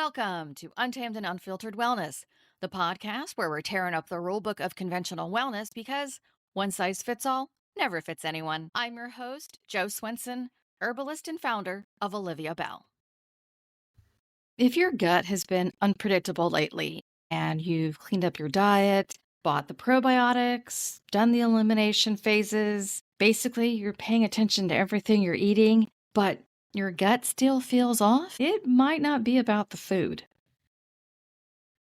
Welcome to Untamed and Unfiltered Wellness, the podcast where we're tearing up the rulebook of conventional wellness because one size fits all never fits anyone. I'm your host, Joe Swenson, herbalist and founder of Olivia Bell. If your gut has been unpredictable lately and you've cleaned up your diet, bought the probiotics, done the elimination phases, basically you're paying attention to everything you're eating, but your gut still feels off, it might not be about the food.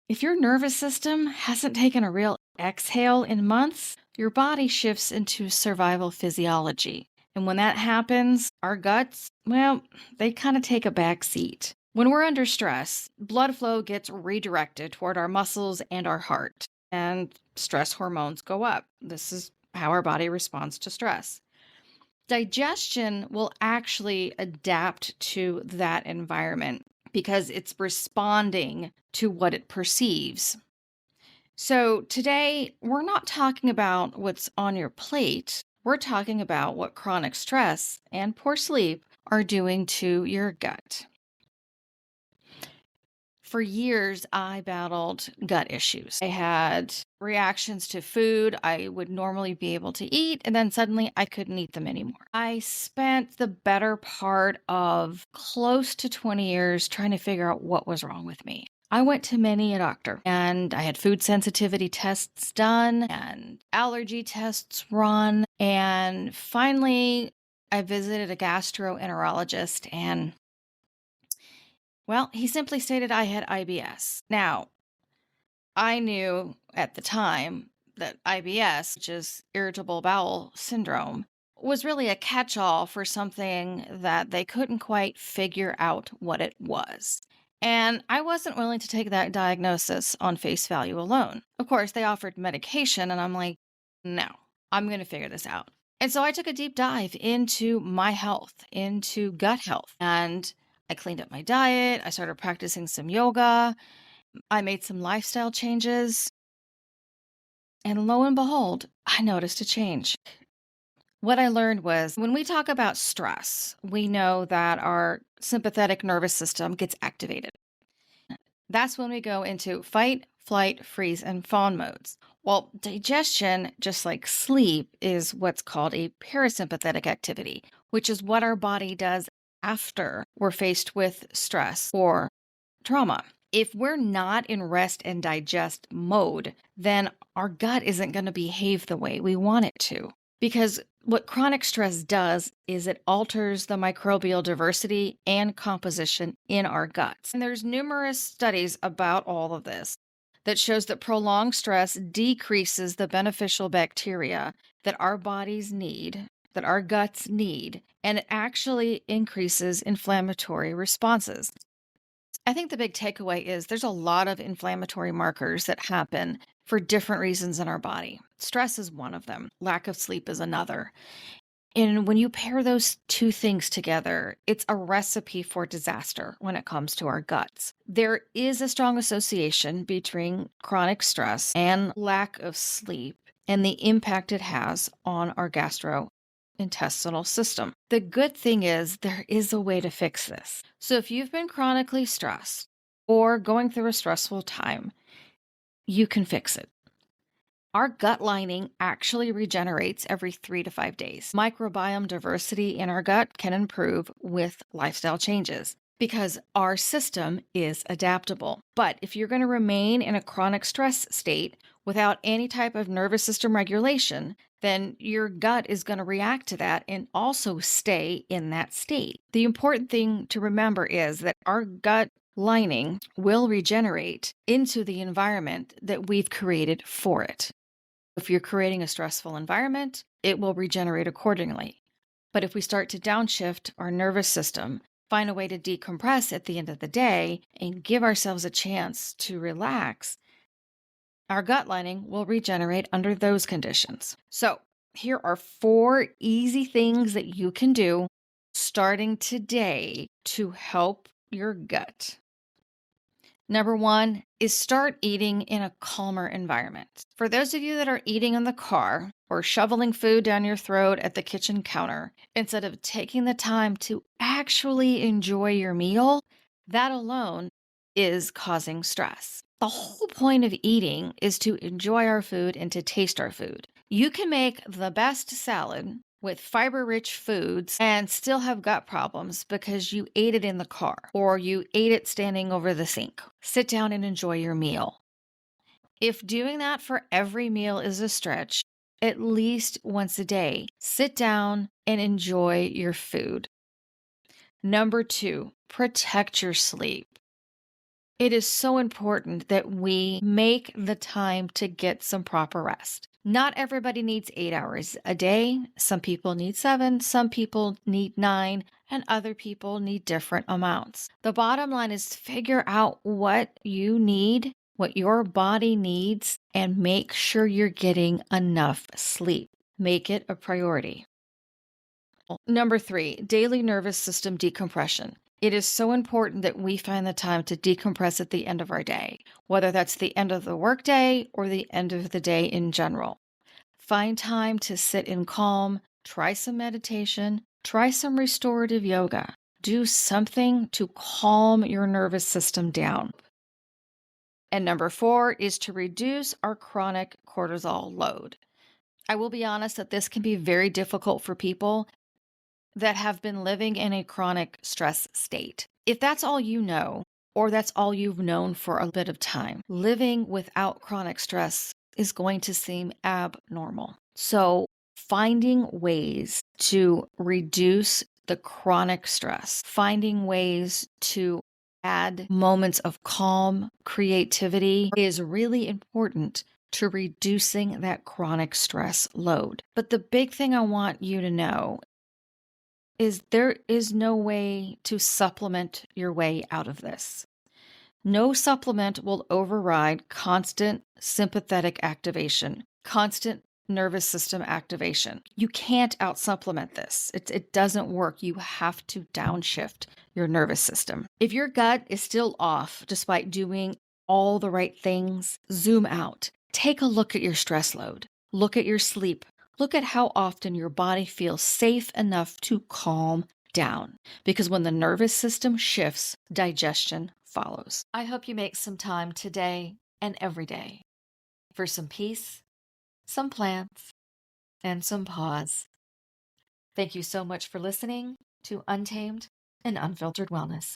If your nervous system hasn't taken a real exhale in months, your body shifts into survival physiology. And when that happens, our guts, well, they kind of take a back seat. When we're under stress, blood flow gets redirected toward our muscles and our heart, and stress hormones go up. This is how our body responds to stress. Digestion will actually adapt to that environment because it's responding to what it perceives. So today, we're not talking about what's on your plate. We're talking about what chronic stress and poor sleep are doing to your gut. For years, I battled gut issues. I had reactions to food I would normally be able to eat, and then suddenly I couldn't eat them anymore. I spent the better part of close to 20 years trying to figure out what was wrong with me. I went to many a doctor, and I had food sensitivity tests done and allergy tests run, and finally I visited a gastroenterologist, and well, he simply stated I had IBS. Now, I knew at the time that IBS, which is irritable bowel syndrome, was really a catch-all for something that they couldn't quite figure out what it was. And I wasn't willing to take that diagnosis on face value alone. Of course, they offered medication, and I'm like, no, I'm going to figure this out. And so I took a deep dive into my health, into gut health, and I cleaned up my diet. I started practicing some yoga. I made some lifestyle changes. And lo and behold, I noticed a change. What I learned was when we talk about stress, we know that our sympathetic nervous system gets activated. That's when we go into fight, flight, freeze, and fawn modes. Well, digestion, just like sleep, is what's called a parasympathetic activity, which is what our body does after we're faced with stress or trauma. If we're not in rest and digest mode, then our gut isn't going to behave the way we want it to. Because what chronic stress does is it alters the microbial diversity and composition in our guts. And there's numerous studies about all of this that shows that prolonged stress decreases the beneficial bacteria that our bodies need, that our guts need, and it actually increases inflammatory responses. I think the big takeaway is there's a lot of inflammatory markers that happen for different reasons in our body. Stress is one of them. Lack of sleep is another. And when you pair those two things together, it's a recipe for disaster when it comes to our guts. There is a strong association between chronic stress and lack of sleep and the impact it has on our gastrointestinal system. The good thing is there is a way to fix this. So if you've been chronically stressed or going through a stressful time, you can fix it. Our gut lining actually regenerates every 3 to 5 days. Microbiome diversity in our gut can improve with lifestyle changes because our system is adaptable. But if you're going to remain in a chronic stress state without any type of nervous system regulation, then your gut is going to react to that and also stay in that state. The important thing to remember is that our gut lining will regenerate into the environment that we've created for it. If you're creating a stressful environment, it will regenerate accordingly. But if we start to downshift our nervous system, find a way to decompress at the end of the day, and give ourselves a chance to relax, our gut lining will regenerate under those conditions. So here are 4 easy things that you can do starting today to help your gut. Number 1 is start eating in a calmer environment. For those of you that are eating in the car or shoveling food down your throat at the kitchen counter, instead of taking the time to actually enjoy your meal, that alone is causing stress. The whole point of eating is to enjoy our food and to taste our food. You can make the best salad with fiber-rich foods and still have gut problems because you ate it in the car or you ate it standing over the sink. Sit down and enjoy your meal. If doing that for every meal is a stretch, at least once a day, sit down and enjoy your food. Number 2, protect your sleep. It is so important that we make the time to get some proper rest. Not everybody needs 8 hours a day. Some people need 7, some people need 9, and other people need different amounts. The bottom line is figure out what you need, what your body needs, and make sure you're getting enough sleep. Make it a priority. Number 3, daily nervous system decompression. It is so important that we find the time to decompress at the end of our day, whether that's the end of the workday or the end of the day in general. Find time to sit in calm, try some meditation, try some restorative yoga. Do something to calm your nervous system down. And number 4 is to reduce our chronic cortisol load. I will be honest that this can be very difficult for people that have been living in a chronic stress state. If that's all you know, or that's all you've known for a bit of time, living without chronic stress is going to seem abnormal. So, finding ways to reduce the chronic stress, finding ways to add moments of calm, creativity is really important to reducing that chronic stress load. But the big thing I want you to know is there is no way to supplement your way out of this. No supplement will override constant sympathetic activation, constant nervous system activation. You can't out-supplement this. It doesn't work. You have to downshift your nervous system. If your gut is still off despite doing all the right things, zoom out. Take a look at your stress load. Look at your sleep. Look at how often your body feels safe enough to calm down. Because when the nervous system shifts, digestion follows. I hope you make some time today and every day for some peace, some plants, and some pause. Thank you so much for listening to Untamed and Unfiltered Wellness.